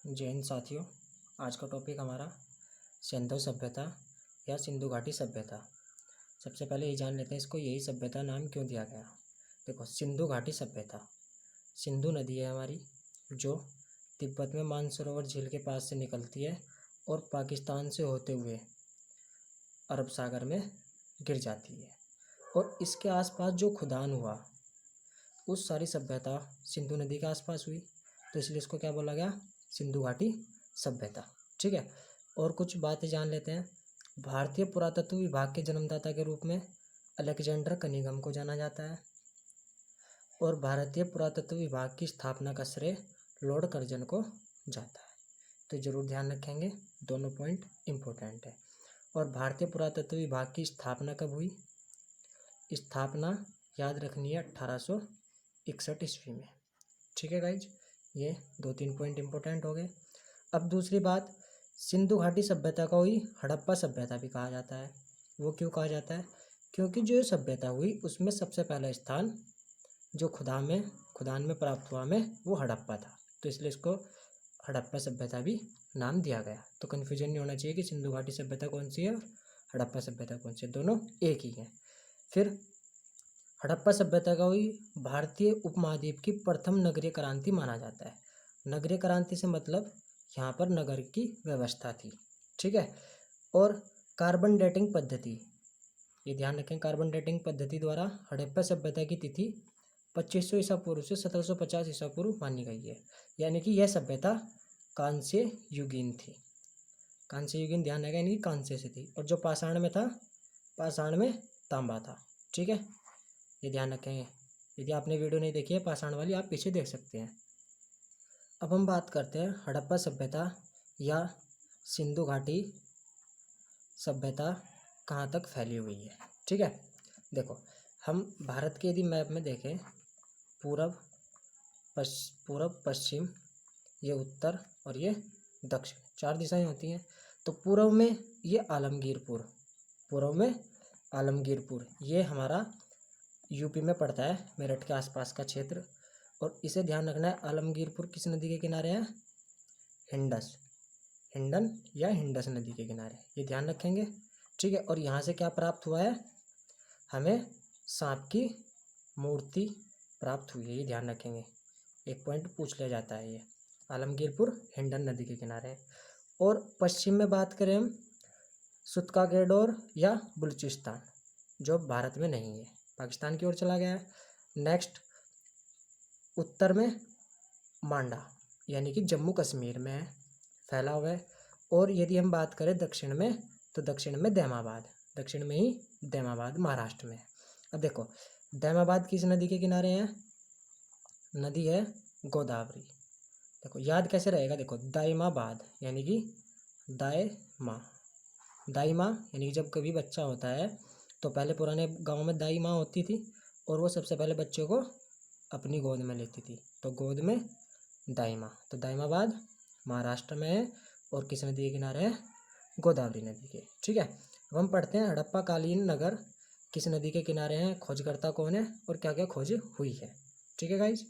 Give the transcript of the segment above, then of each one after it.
जय हिंद साथियों। आज का टॉपिक हमारा सिंधु सभ्यता या सिंधु घाटी सभ्यता। सबसे पहले ये जान लेते हैं इसको यही सभ्यता नाम क्यों दिया गया। देखो, सिंधु घाटी सभ्यता, सिंधु नदी है हमारी जो तिब्बत में मानसरोवर झील के पास से निकलती है और पाकिस्तान से होते हुए अरब सागर में गिर जाती है, और इसके आसपास जो खुदान हुआ उस सारी सभ्यता सिंधु नदी के आसपास हुई, तो इसलिए इसको क्या बोला गया, सिंधु घाटी सभ्यता। ठीक है, और कुछ बातें जान लेते हैं। भारतीय पुरातत्व विभाग के जन्मदाता के रूप में अलेक्जेंडर कनिंघम को जाना जाता है, और भारतीय पुरातत्व विभाग की स्थापना का श्रेय लॉर्ड कर्जन को जाता है। तो जरूर ध्यान रखेंगे, दोनों पॉइंट इम्पोर्टेंट है। और भारतीय पुरातत्व विभाग की स्थापना कब हुई? स्थापना याद रखनी है 1861 ईस्वी में। ठीक है गाइज, ये 2-3 पॉइंट इम्पोर्टेंट हो गए। अब दूसरी बात, सिंधु घाटी सभ्यता को ही हड़प्पा सभ्यता भी कहा जाता है। वो क्यों कहा जाता है? क्योंकि जो सभ्यता हुई उसमें सबसे पहला स्थान जो खुदान में प्राप्त हुआ में वो हड़प्पा था, तो इसलिए इसको हड़प्पा सभ्यता भी नाम दिया गया। तो कन्फ्यूजन नहीं होना चाहिए कि सिंधु घाटी सभ्यता कौन सी है और हड़प्पा सभ्यता कौन सी है, दोनों एक ही है। फिर हड़प्पा सभ्यता का ही भारतीय उपमहाद्वीप की प्रथम नगरीय क्रांति माना जाता है। नगरीय क्रांति से मतलब यहाँ पर नगर की व्यवस्था थी। ठीक है, और कार्बन डेटिंग पद्धति, ये ध्यान रखें, कार्बन डेटिंग पद्धति द्वारा हड़प्पा सभ्यता की तिथि 2500 ईसा पूर्व से 1750 ईसा पूर्व मानी गई है। यानी कि यह सभ्यता कांस्य युगीन थी। कांस्य युगीन ध्यान रखें, यानी कि कांस्य से थी, और जो पाषाण में था, पाषाण में तांबा था। ठीक है, ये ध्यान रखेंगे। यदि आपने वीडियो नहीं देखी है पाषाण वाली, आप पीछे देख सकते हैं। अब हम बात करते हैं हड़प्पा सभ्यता या सिंधु घाटी सभ्यता कहाँ तक फैली हुई है। ठीक है, देखो, हम भारत के यदि मैप में देखें, पूरब पश्चिम, ये उत्तर और ये दक्षिण, 4 दिशाएं होती हैं। तो पूर्व में ये आलमगीरपुर, पूर्व में आलमगीरपुर ये हमारा यूपी में पड़ता है, मेरठ के आसपास का क्षेत्र। और इसे ध्यान रखना है, आलमगीरपुर किस नदी के किनारे है? हिंडन या हिंडस नदी के किनारे, ये ध्यान रखेंगे। ठीक है, और यहाँ से क्या प्राप्त हुआ है? हमें सांप की मूर्ति प्राप्त हुई है, ये ध्यान रखेंगे। एक पॉइंट पूछ लिया जाता है, ये आलमगीरपुर हिंडन नदी के किनारे है। और पश्चिम में बात करें हम, सुत्कागेडोर या बलूचिस्तान, जो भारत में नहीं है, पाकिस्तान की ओर चला गया है। नेक्स्ट, उत्तर में मांडा, यानी कि जम्मू कश्मीर में फैला हुआ है। और यदि हम बात करें दक्षिण में, तो दक्षिण में दैमाबाद, दक्षिण में ही दैमाबाद महाराष्ट्र में। अब देखो, दैमाबाद किस नदी के किनारे है? नदी है गोदावरी। देखो याद कैसे रहेगा, देखो दाइमाबाद यानी कि दाई माँ, यानी कि जब कभी बच्चा होता है तो पहले पुराने गांव में दाई माँ होती थी, और वो सबसे पहले बच्चों को अपनी गोद में लेती थी, तो गोद में दाई माँ। तो दाइमाबाद महाराष्ट्र में है, और किस नदी के किनारे है? गोदावरी नदी के। ठीक है, अब हम पढ़ते हैं हड़प्पा कालीन नगर किस नदी के किनारे हैं, खोजकर्ता कौन है, और क्या क्या खोज हुई है। ठीक है गाइज,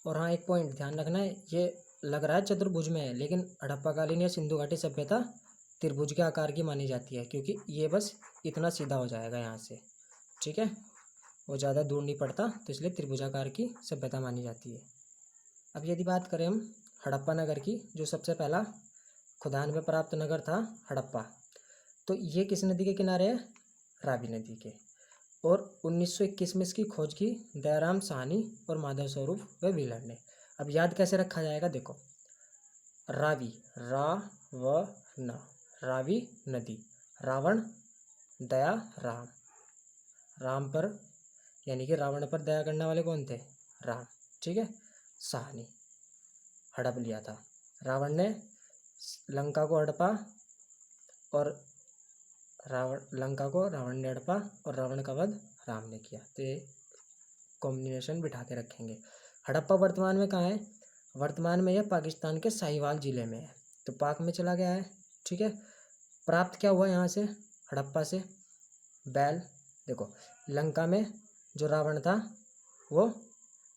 और हाँ एक पॉइंट ध्यान रखना है, ये लग रहा है चतुर्भुज में है, लेकिन हड़प्पा कालीन या सिंधु घाटी सभ्यता त्रिभुज के आकार की मानी जाती है, क्योंकि ये बस इतना सीधा हो जाएगा यहाँ से। ठीक है, वो ज़्यादा दूर नहीं पड़ता, तो इसलिए त्रिभुजाकार की सभ्यता मानी जाती है। अब यदि बात करें हम हड़प्पा नगर की, जो सबसे पहला खुदान में प्राप्त नगर था हड़प्पा, तो ये किस नदी के किनारे है? रावी नदी के। और 1921 में इसकी खोज की दयाराम साहनी और माधव स्वरूप व व्हीलर ने। अब याद कैसे रखा जाएगा, देखो, रावी, न, रावी नदी, रावण, दया, राम, राम पर यानी कि रावण पर दया करने वाले कौन थे? राम। ठीक है, साहनी, हड़प लिया था, रावण ने लंका को हड़पा, और रावण ने हड़पा, और रावण का वध राम ने किया। तो ये कॉम्बिनेशन बिठा के रखेंगे। हड़प्पा वर्तमान में कहाँ है? वर्तमान में यह पाकिस्तान के साहिवाल जिले में है, तो पाक में चला गया है। ठीक है, प्राप्त क्या हुआ यहाँ से? हड़प्पा से बैल। देखो, लंका में जो रावण था वो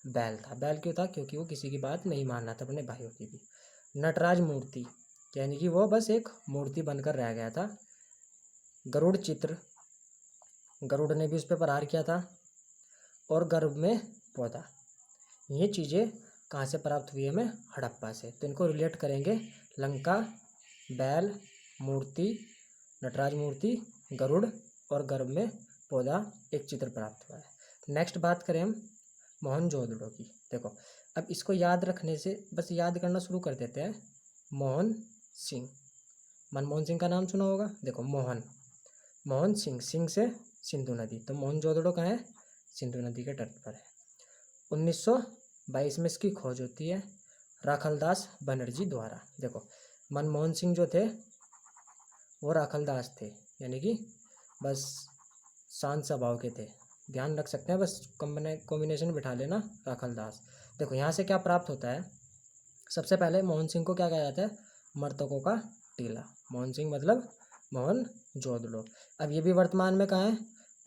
बैल था। बैल क्यों था? क्योंकि वो किसी की बात नहीं मानना था, अपने भाइयों की भी। नटराज मूर्ति, यानी कि वो बस एक मूर्ति बनकर रह गया था। गरुड़ चित्र, गरुड़ ने भी उस पर प्रहार किया था। और गर्भ में पौधा, ये चीज़ें कहाँ से प्राप्त हुई है? हमें हड़प्पा से। तो इनको रिलेट करेंगे, लंका, बैल, मूर्ति, नटराज मूर्ति, गरुड़ और गर्भ में पौधा, एक चित्र प्राप्त हुआ है। नेक्स्ट बात करें हम मोहनजोदड़ो की। देखो अब इसको याद रखने से बस याद करना शुरू कर देते हैं। मोहन सिंह, मनमोहन सिंह का नाम सुना होगा। देखो मोहन सिंह, सिंह से सिंधु नदी, तो मोहनजोदड़ो कहाँ है? सिंधु नदी के तट पर है। 1922 में इसकी खोज होती है राखलदास बनर्जी द्वारा। देखो मनमोहन सिंह जो थे वो राखलदास थे, यानी कि बस शांत स्वभाव के थे, ध्यान रख सकते हैं, बस कॉम्बिनेशन बिठा लेना राखलदास। देखो यहाँ से क्या प्राप्त होता है? सबसे पहले मोहन सिंह को क्या कहा जाता है? मर्तकों का टीला। मोहन सिंह मतलब मोहनजोदड़ो। अब ये भी वर्तमान में कहाँ है?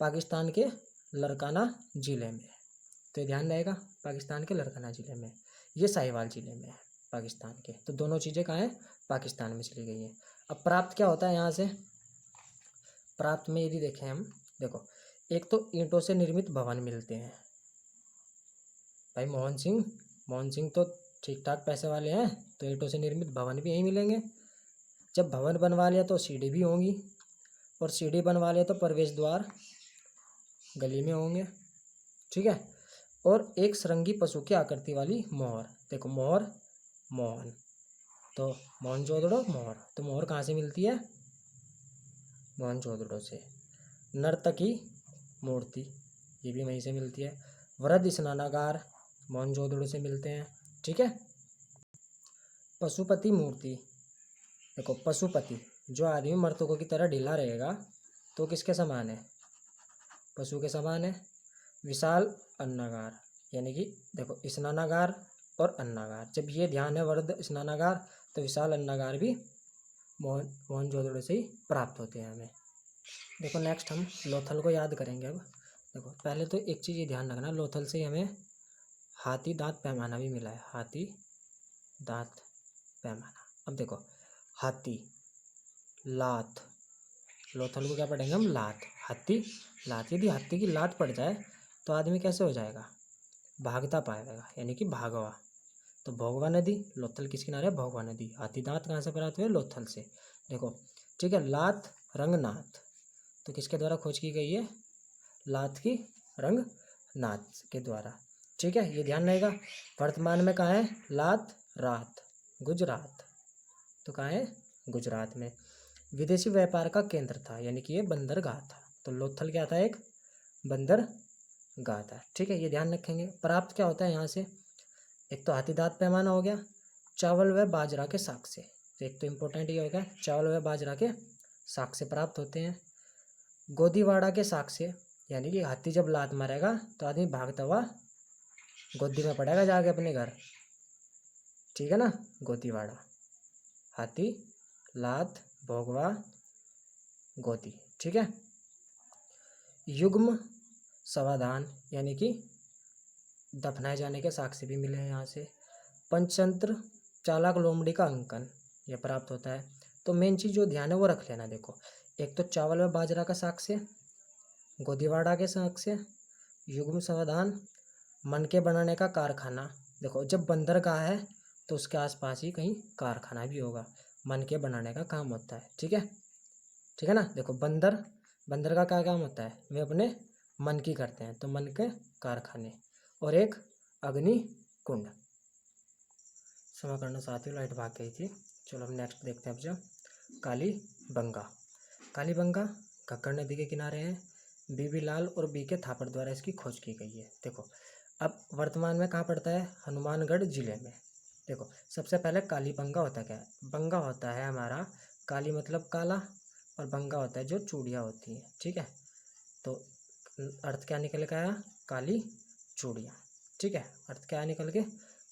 पाकिस्तान के लड़काना ज़िले में। तो ये ध्यान रहेगा, पाकिस्तान के लड़काना ज़िले में, ये साहिवाल ज़िले में है पाकिस्तान के। तो दोनों चीज़ें कहाँ है? पाकिस्तान में चली गई हैं। अब प्राप्त क्या होता है यहाँ से? प्राप्त में यदि देखें हम, देखो एक तो ईंटों से निर्मित भवन मिलते हैं। भाई मोहन सिंह तो ठीक ठाक पैसे वाले हैं, तो ईंटों से निर्मित भवन भी यहीं मिलेंगे। जब भवन बनवा लिया तो सीढ़ी भी होंगी, और सीढ़ी बनवा लिया तो प्रवेश द्वार गली में होंगे, ठीक है। और एक सरंगी पशु की आकृति वाली मोहर। देखो मोहर, मोहन, तो मोहनजोदड़ो मोहर, तो मोहर कहाँ से मिलती है? मोहनजोदड़ो से। नर्तकी मूर्ति, ये भी वहीं से मिलती है। वृद्ध स्नानागार मोहनजोदड़ो से मिलते हैं, ठीक है। पशुपति मूर्ति, देखो पशुपति, जो आदमी मर्तकों की तरह ढीला रहेगा तो किसके समान है? पशु के समान है। विशाल अन्नागार, यानी कि देखो स्नानागार और अन्नागार, जब ये ध्यान है वृद्ध स्नानागार, तो विशाल अन्नागार भी मोहनजोदड़ो से ही प्राप्त होते हैं हमें। देखो नेक्स्ट हम लोथल को याद करेंगे। अब देखो पहले तो एक चीज़ ये ध्यान रखना, लोथल से हमें हाथी दांत पैमाना भी मिला है, हाथी दांत पैमाना। अब देखो हाथी, लात, लोथल को क्या पढ़ेंगे हम? लात, हाथी लात। यदि हाथी की लात पड़ जाए तो आदमी कैसे हो जाएगा? भागता पाएगा, यानी कि भागवा। तो भोगवा नदी, लोथल किस किनारे है? भोगवा नदी। हाथी दांत कहाँ से प्राप्त हुए? लोथल से। देखो ठीक है। लात रंगनाथ, तो किसके द्वारा खोज की गई है? लात की रंगनाथ के द्वारा, ठीक है, ये ध्यान रहेगा। वर्तमान में कहाँ है? लात रात, गुजरात, तो कहाँ है? गुजरात में। विदेशी व्यापार का केंद्र था, यानी कि ये बंदरगाह था। तो लोथल क्या था? एक बंदरगाह था, ठीक है, ये ध्यान रखेंगे। प्राप्त क्या होता है यहाँ से? एक तो हाथी दांत पैमाना हो गया, चावल व बाजरा के साग से। तो एक तो इम्पोर्टेंट ये हो गया, चावल व बाजरा के साग से प्राप्त होते हैं। गोदीवाड़ा के साग से, यानी कि हाथी जब लात मारेगा तो आदमी भागता हुआ गोदी में पड़ेगा जाके अपने घर, ठीक है ना। गोदीवाड़ा, हाथी, लात, भोगवा, गोदी, ठीक है। युग्म समाधान, यानी कि दफनाए जाने के साक्ष्य भी मिले हैं यहाँ से। पंचतंत्र चालाक लोमड़ी का अंकन, यह प्राप्त होता है। तो मेन चीज़ जो ध्यान है वो रख लेना। देखो एक तो चावल व बाजरा का साक्ष्य, गोदीवाड़ा के साक्ष्य, युग्म समाधान, मन के बनाने का कारखाना। देखो जब बंदरगाह है तो उसके आसपास ही कहीं कारखाना भी होगा, मन के बनाने का काम होता है, ठीक है, ठीक है ना। देखो बंदर का क्या काम होता है? वे अपने मन की करते हैं, तो मन के कारखाने। और एक अग्नि कुंड। क्षमा करना साथियों, लाइट भाग गई थी। चलो हम नेक्स्ट देखते हैं। अब जो कालीबंगा घग्गर नदी के किनारे है। बीबी लाल और बी के थापर द्वारा इसकी खोज की गई है। देखो अब वर्तमान में कहाँ पड़ता है? हनुमानगढ़ जिले में। देखो सबसे पहले कालीबंगा होता क्या है? बंगा होता है हमारा, काली मतलब काला, और बंगा होता है जो चूड़ियाँ होती हैं, ठीक है। तो अर्थ क्या निकल के आया? काली चूड़ियाँ, ठीक है, अर्थ क्या निकल के?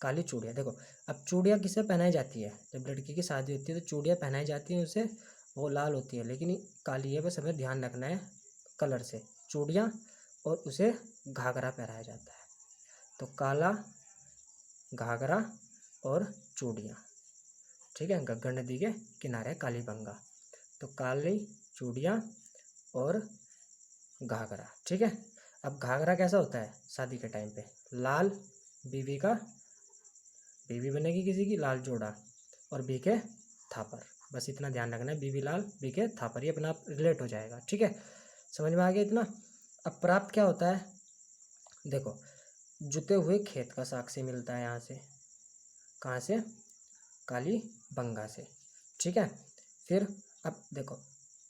काली चूड़ियाँ। देखो अब चूड़ियाँ किसे पहनाई जाती है? जब लड़की की शादी होती है तो चूड़ियाँ पहनाई जाती हैं, उसे वो लाल होती है, लेकिन काली है, बस हमें ध्यान रखना है कलर से, चूड़ियाँ, और उसे घाघरा पहनाया जाता है। तो काला, घाघरा और चूड़ियाँ, ठीक है। घग्गर नदी के किनारे कालीबंगा। तो काली चूड़ियाँ और घाघरा, ठीक है। अब घाघरा कैसा होता है शादी के टाइम पे, लाल बीवी का, बीवी बनेगी किसी की, लाल जोड़ा और बी के थापर, बस इतना ध्यान रखना है, बीवी लाल बी के थापर, ये अपना आप रिलेट हो जाएगा, ठीक है। समझ में आ गया इतना। अब प्राप्त क्या होता है, देखो जुते हुए खेत का साक्ष्य मिलता है यहाँ से, कहाँ से, काली बंगा से, ठीक है। फिर अब देखो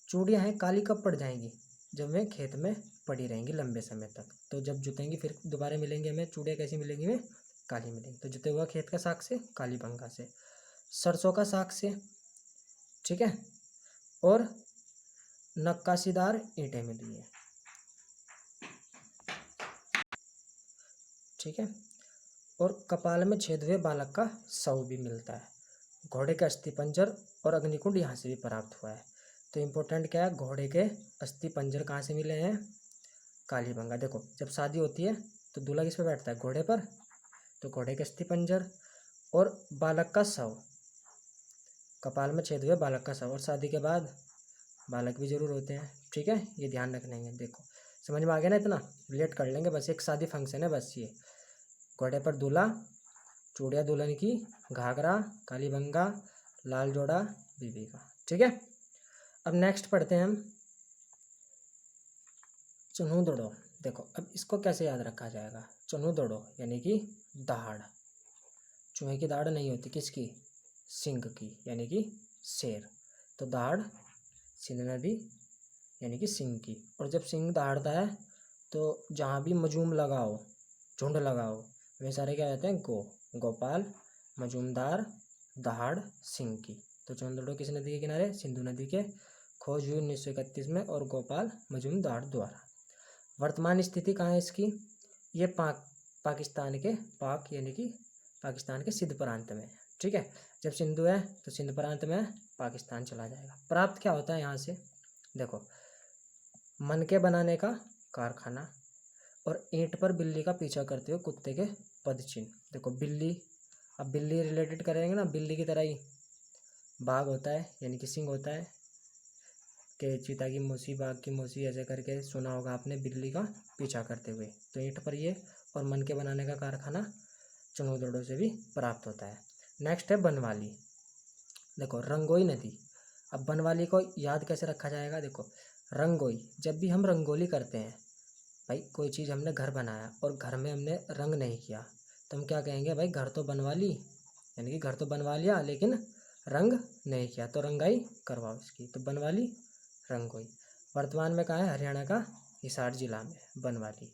चूड़ियाँ हैं, काली कब पड़ जाएंगी, जब वे खेत में पड़ी रहेंगी लंबे समय तक, तो जब जुतेंगी फिर दोबारा मिलेंगे हमें, चूड़ियाँ कैसी मिलेंगी, हमें काली मिलेंगी। तो जुते हुआ खेत का साग से, काली बंगा से, सरसों का साग से, ठीक है। और नक्काशीदार ईंटें मिली है, ठीक है। और कपाल में छेद हुए बालक का शव भी मिलता है। घोड़े के अस्थि पंजर और अग्निकुंड यहाँ से भी प्राप्त हुआ है। तो इम्पोर्टेंट क्या है, घोड़े के अस्थि पंजर कहाँ से मिले हैं, कालीबंगा। देखो जब शादी होती है तो दूल्हा किस पे बैठता है, घोड़े पर, तो घोड़े के अस्थि पंजर और बालक का शव, कपाल में छेद हुए बालक का शव, और शादी के बाद बालक भी जरूर होते हैं, ठीक है। ये ध्यान रखना है। देखो समझ में आ गया ना, इतना रिलेट कर लेंगे, बस एक शादी फंक्शन है बस ये, घोड़े पर दूल्हा, चूड़िया दुल्हन की, घाघरा कालीबंगा, लाल जोड़ा बीबी का, ठीक है। अब नेक्स्ट पढ़ते हैं हम चुनूदड़ो। देखो अब इसको कैसे याद रखा जाएगा, चुनूदड़ो यानी कि दहाड़, चूहे की दाढ़ नहीं होती, किसकी, सिंह की, यानी कि शेर। तो दाढ़ सिंध नदी यानी कि सिंह की, और जब सिंह दहाड़ता है तो जहाँ भी मजूम लगाओ, झुंड लगाओ, वे सारे क्या कहते हैं, गोपाल, मजूमदार, दहाड़, सिंह की। तो चुनूदड़ो किस नदी के किनारे, सिंधु नदी के, खोज हुई 1931 में और गोपाल मजूमदार द्वारा। वर्तमान स्थिति कहाँ है इसकी, ये पाकिस्तान के, पाक यानी कि पाकिस्तान के सिंध प्रांत में, ठीक है। जब सिंधु है तो सिंध प्रांत में पाकिस्तान चला जाएगा। प्राप्त क्या होता है यहाँ से, देखो मनके बनाने का कारखाना और ईंट पर बिल्ली का पीछा करते हुए कुत्ते के पदचिन्ह। देखो बिल्ली, अब बिल्ली रिलेटेड करेंगे ना, बिल्ली की तरह ही बाघ होता है यानी कि सिंह होता है, कि चीता की मूसी, बाघ की मूसी, ऐसे करके सुना होगा आपने, बिल्ली का पीछा करते हुए। तो ईंट पर ये, और मनके बनाने का कारखाना चुनूदड़ो से भी प्राप्त होता है। नेक्स्ट है बनवाली। देखो रंगोई नदी, अब बनवाली को याद कैसे रखा जाएगा, देखो रंगोई, जब भी हम रंगोली करते हैं, भाई कोई चीज़ हमने घर बनाया और घर में हमने रंग नहीं किया, तो हम क्या कहेंगे, भाई घर तो बनवा ली, यानी कि घर तो बनवा लिया लेकिन रंग नहीं किया, तो रंगाई करवाओ इसकी, तो बनवाली रंगोई। वर्तमान में कहाँ है, हरियाणा का हिसार जिला में बनवाली।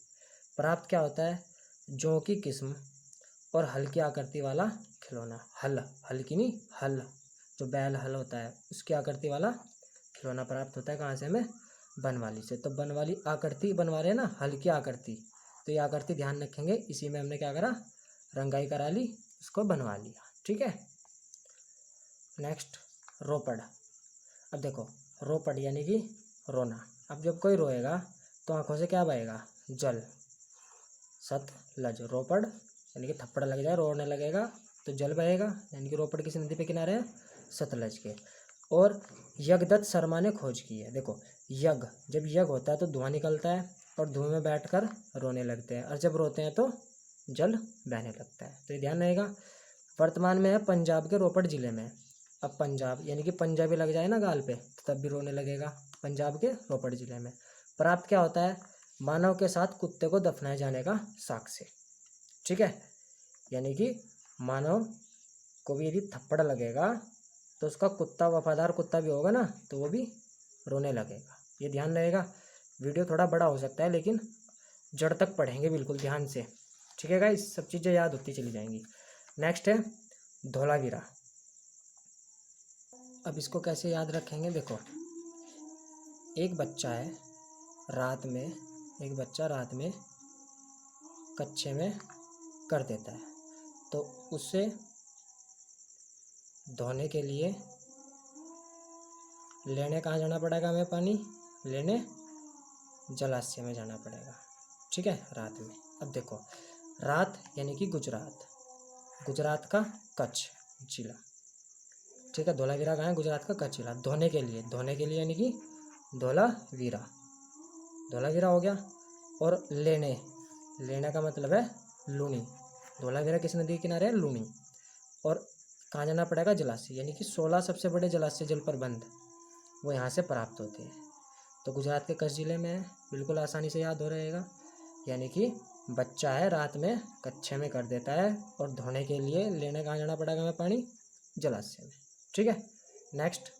प्राप्त क्या होता है, जौ की किस्म और हल्की आकृति वाला खिलौना, हल की नहीं, हल जो बैल हल होता है उसकी आकृति वाला खिलौना प्राप्त होता है, कहाँ से, हमें बनवाली से। तो बनवाली आकृति बनवा रहे हैं ना, हल की आकृति, तो ये आकृति ध्यान रखेंगे, इसी में हमने क्या करा, रंगाई करा ली, उसको बनवा लिया, ठीक है। नेक्स्ट रोपड़। अब देखो रोपड़ यानी कि रोना, अब जब कोई रोएगा तो आंखों से क्या बहेगा, जल, सतलज, रोपड़ यानी कि थप्पड़ लग जाए, रोने लगेगा तो जल बहेगा, यानी कि रोपड़ किस नदी पे किनारे है, सतलज के। और यज्ञदत्त शर्मा ने खोज की है। देखो यज्ञ, जब यज्ञ होता है तो धुआं निकलता है और धुएं में बैठकर रोने लगते हैं, और जब रोते हैं तो जल बहने लगता है, तो ये ध्यान रहेगा। वर्तमान में है पंजाब के रोपड़ जिले में। अब पंजाब यानी कि पंजाबी लग जाए ना गाल पे तो तब भी रोने लगेगा, पंजाब के रोपड़ जिले में। प्राप्त क्या होता है, मानव के साथ कुत्ते को दफनाए जाने का साक्ष्य, ठीक है। यानी कि मानव को भी यदि थप्पड़ लगेगा तो उसका कुत्ता, वफादार कुत्ता भी होगा ना, तो वो भी रोने लगेगा, ये ध्यान रहेगा। वीडियो थोड़ा बड़ा हो सकता है लेकिन जड़ तक पढ़ेंगे बिल्कुल ध्यान से, ठीक है गाइस, सब चीज़ें याद होती चली जाएंगी। नेक्स्ट है धोलावीरा। अब इसको कैसे याद रखेंगे, देखो एक बच्चा है, रात में एक बच्चा रात में कच्चे में कर देता है, तो उससे धोने के लिए लेने कहाँ जाना पड़ेगा, हमें पानी लेने जलाशय में जाना पड़ेगा, ठीक है, रात में। अब देखो रात यानी कि गुजरात, गुजरात का कच्छ जिला, ठीक है। धोलावीरा कहाँ है? गुजरात का कच्छ जिला। धोने के लिए यानी कि धोलावीरा, धोलावीरा हो गया। और लेने का मतलब है लूनी। धोलावीरा किस नदी के किनारे है? लूनी। और कहाँ जाना पड़ेगा? जलाशय, यानी कि 16 सबसे बड़े जलाशय जल प्रबंध वो यहाँ से प्राप्त होते हैं। तो गुजरात के कच्छ जिले में है, बिल्कुल आसानी से याद हो रहेगा। यानी कि बच्चा है रात में कच्छे में कर देता है, और धोने के लिए लेने कहाँ जाना पड़ेगा हमें पानी? जलाशय में। ठीक है। नेक्स्ट,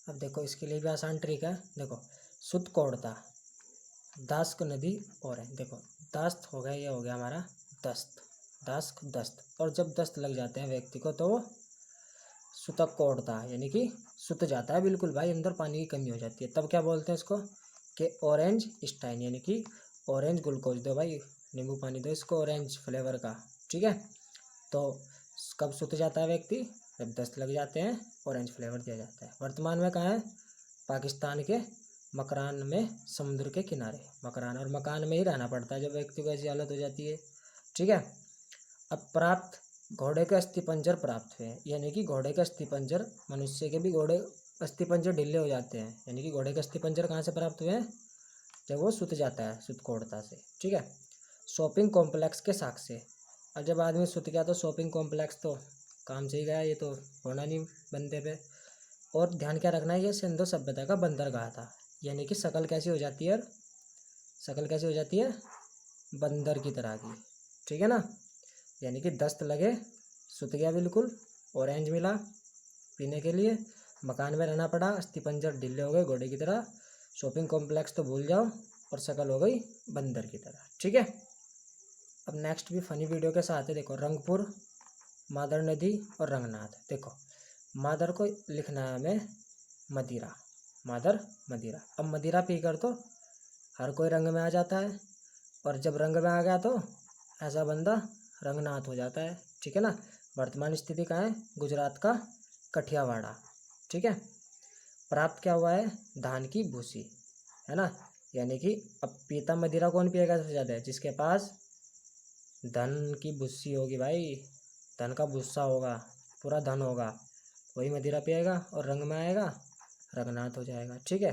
अब देखो इसके लिए भी आसान ट्रिक है। देखो, सुत कोड़ता, दास्क नदी और है। देखो दास्त हो गया, ये हो गया हमारा दस्त, दास्क दस्त। और जब दस्त लग जाते हैं व्यक्ति को तो वो सुतक कोड़ता है, यानी कि सुत जाता है बिल्कुल भाई, अंदर पानी की कमी हो जाती है। तब क्या बोलते हैं इसको? कि ऑरेंज स्टाइन, यानी कि ऑरेंज ग्लूकोज दो भाई, नींबू पानी दो इसको ऑरेंज फ्लेवर का। ठीक है। तो कब सुत जाता है व्यक्ति? जब दस्त लग जाते हैं, ऑरेंज फ्लेवर दिया जाता है। वर्तमान में कहाँ है? पाकिस्तान के मकरान में, समुद्र के किनारे मकरान, और मकान में ही रहना पड़ता है जब व्यक्ति को ऐसी हालत हो जाती है। ठीक है। अब प्राप्त, घोड़े के अस्थिपंजर प्राप्त हुए, यानी कि घोड़े के अस्थिपंजर, मनुष्य के भी घोड़े अस्थिपंजर ढीले हो जाते हैं, यानी कि घोड़े के अस्थिपंजर कहाँ से प्राप्त हुए हैं? जब वो सुत जाता है, सुत कोड़ता से। ठीक है। शॉपिंग कॉम्प्लेक्स के साक्ष्य से, अब जब आदमी सुत गया तो शॉपिंग कॉम्प्लेक्स तो काम से ही गया, ये तो होना नहीं बंदे पे। और ध्यान क्या रखना है, ये सिंधु सभ्यता का बंदरगाह था, यानी कि शकल कैसी हो जाती है? शकल कैसी हो जाती है? बंदर की तरह की। ठीक है ना। यानी कि दस्त लगे, सुत गया बिल्कुल, ऑरेंज मिला पीने के लिए, मकान में रहना पड़ा, अस्थिपंजर ढीले हो गए घोड़े की तरह, शॉपिंग कॉम्प्लेक्स तो भूल जाओ, और शकल हो गई बंदर की तरह। ठीक है। अब नेक्स्ट भी फनी वीडियो के साथ है। देखो, रंगपुर, मादर नदी और रंगनाथ। देखो, मादर को लिखना है हमें मदिरा, मादर मदिरा। अब मदिरा पीकर तो हर कोई रंग में आ जाता है, और जब रंग में आ गया तो ऐसा बंदा रंगनाथ हो जाता है। ठीक है ना। वर्तमान स्थिति कहाँ है? गुजरात का कठियावाड़ा। ठीक है। प्राप्त क्या हुआ है? धान की भूसी, है ना। यानी कि अब पीता मदिरा कौन पिएगा सबसे ज़्यादा? जिसके पास धन की भूसी होगी भाई, धन का भूसा होगा, पूरा धन होगा, वही मदिरा पिएगा और रंग में आएगा, रंगनाथ हो जाएगा। ठीक है।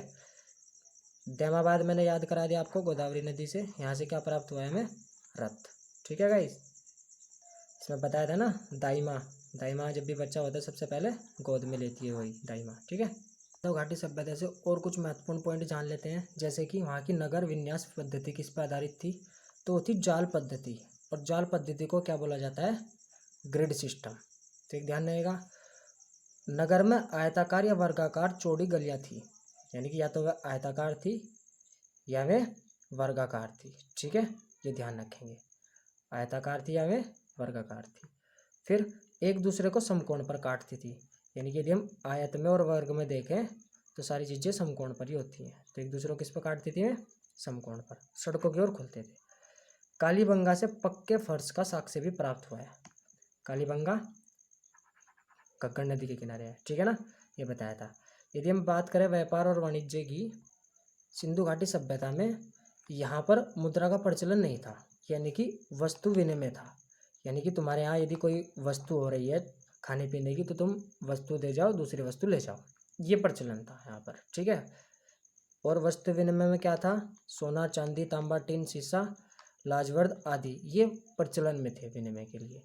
दैमाबाद मैंने याद करा दिया आपको, गोदावरी नदी से। यहाँ से क्या प्राप्त हुआ है हमें? रथ। ठीक है गाइस। इसमें बताया था ना, दाई माँ, दाई माँ जब भी बच्चा होता है सबसे पहले गोद में लेती है वही दाई माँ। ठीक है। तो घाटी सभ्यता से और कुछ महत्वपूर्ण पॉइंट जान लेते हैं, जैसे कि वहाँ की नगर विन्यास पद्धति किस पर आधारित थी? तो वो थी जाल पद्धति। और जाल पद्धति को क्या बोला जाता है? Grid system. तो एक ध्यान रहेगा, नगर में आयताकार या वर्गाकार चौड़ी गलियाँ थी, यानी कि या तो वह आयताकार थी या वे वर्गाकार थी। ठीक है, ये ध्यान रखेंगे, आयताकार थी या वे वर्गाकार थी। फिर एक दूसरे को समकोण पर काटती थी, यानी कि यदि हम आयत में और वर्ग में देखें तो सारी चीज़ें समकोण पर ही होती हैं। तो एक दूसरे को किस पर काटती थी? समकोण पर। सड़कों की ओर खुलते थे। कालीबंगा से पक्के फर्श का साक्ष्य भी प्राप्त हुआ है। कालीबंगा घग्गर नदी के किनारे है। ठीक है ना, ये बताया था। यदि हम बात करें व्यापार और वाणिज्य की, सिंधु घाटी सभ्यता में यहाँ पर मुद्रा का प्रचलन नहीं था, यानी कि वस्तु विनिमय था। यानी कि तुम्हारे यहाँ यदि कोई वस्तु हो रही है खाने पीने की, तो तुम वस्तु दे जाओ, दूसरी वस्तु ले जाओ, ये प्रचलन था यहाँ पर। ठीक है। और वस्तु विनिमय में क्या था? सोना, चांदी, तांबा, टीन, शीशा, लाजवर्द आदि ये प्रचलन में थे विनिमय के लिए।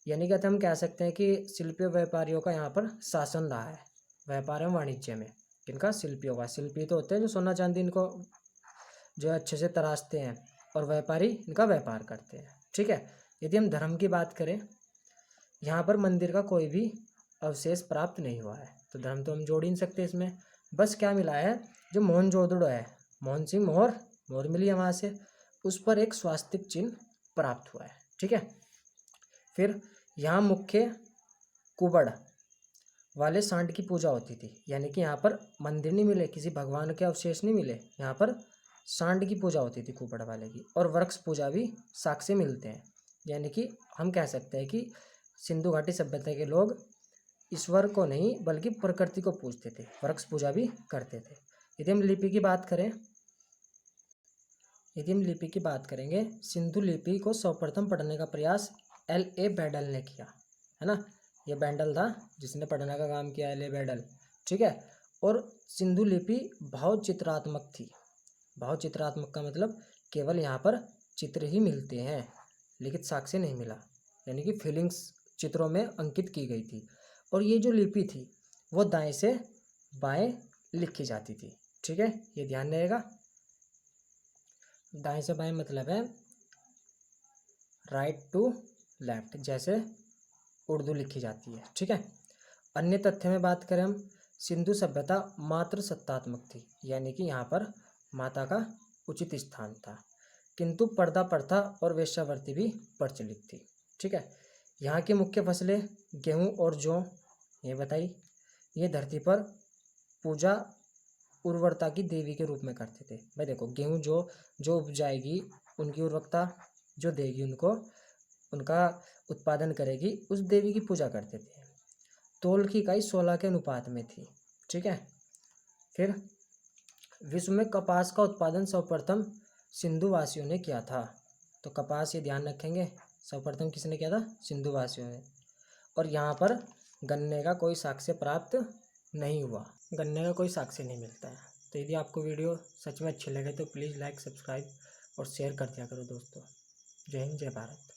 यानी कि हम कह सकते हैं कि शिल्पी व्यापारियों का यहाँ पर शासन रहा है, व्यापार एवं वाणिज्य में। किनका? शिल्पियों का। शिल्पी तो होते हैं जो सोना चांदी इनको जो अच्छे से तराशते हैं, और व्यापारी इनका व्यापार करते हैं। ठीक है। यदि हम धर्म की बात करें, यहाँ पर मंदिर का कोई भी अवशेष प्राप्त नहीं हुआ है, तो धर्म तो हम जोड़ ही नहीं सकते इसमें। बस क्या मिला है, जो मोहनजोदड़ो है, मोहन सिंह मोहर मिली है वहाँ से, उस पर एक स्वास्तिक चिन्ह प्राप्त हुआ है। ठीक है। फिर यहाँ मुख्य कुबड़ वाले सांड की पूजा होती थी, यानी कि यहाँ पर मंदिर नहीं मिले, किसी भगवान के अवशेष नहीं मिले, यहाँ पर सांड की पूजा होती थी कुबड़ वाले की। और वृक्ष पूजा भी साक्ष्य मिलते हैं, यानी कि हम कह सकते हैं कि सिंधु घाटी सभ्यता के लोग ईश्वर को नहीं बल्कि प्रकृति को पूजते थे, वृक्ष पूजा भी करते थे। यदि हम लिपि की बात करें, यदि हम लिपि की बात करेंगे, सिंधु लिपि को सर्वप्रथम पढ़ने का प्रयास L.A. बैडल ने किया, है ना। ये बैंडल था जिसने पढ़ने का काम किया है, ले बैंडल, ठीक है। और सिंधु लिपि भाव चित्रात्मक थी। भाव चित्रात्मक का मतलब केवल यहाँ पर चित्र ही मिलते हैं, लिखित साक्ष्य नहीं मिला, यानी कि फीलिंग्स चित्रों में अंकित की गई थी। और ये जो लिपि थी वो दाएं से बाएं लिखी जाती थी, ठीक है, ये ध्यान रहेगा। दाएं से बाएं मतलब है राइट टू लेफ्ट, जैसे उर्दू लिखी जाती है, ठीक है। अन्य तथ्य में बात करें हम, सिंधु सभ्यता मात्र सत्तात्मक थी, यानी कि यहाँ पर माता का उचित स्थान था, किंतु पर्दा प्रथा और वेश्यावृत्ति भी प्रचलित थी, ठीक है। यहाँ की मुख्य फसलें गेहूँ और जौ, ये बताई। ये धरती पर पूजा उर्वरता की देवी के रूप में करते थे। भाई देखो, गेहूँ जो उपजाएगी उनकी उर्वरता जो देगी उनको, उनका उत्पादन करेगी, उस देवी की पूजा करते थे। तौल की इकाई 16 के अनुपात में थी, ठीक है। फिर विश्व में कपास का उत्पादन सर्वप्रथम सिंधु वासियों ने किया था। तो कपास, ये ध्यान रखेंगे, सर्वप्रथम किसने किया था? सिंधु वासियों ने। और यहाँ पर गन्ने का कोई साक्ष्य प्राप्त नहीं हुआ, गन्ने का कोई साक्ष्य नहीं मिलता है। तो यदि आपको वीडियो सच में अच्छी लगे तो प्लीज़ लाइक, सब्सक्राइब और शेयर कर दिया करो दोस्तों। जय हिंद, जय भारत।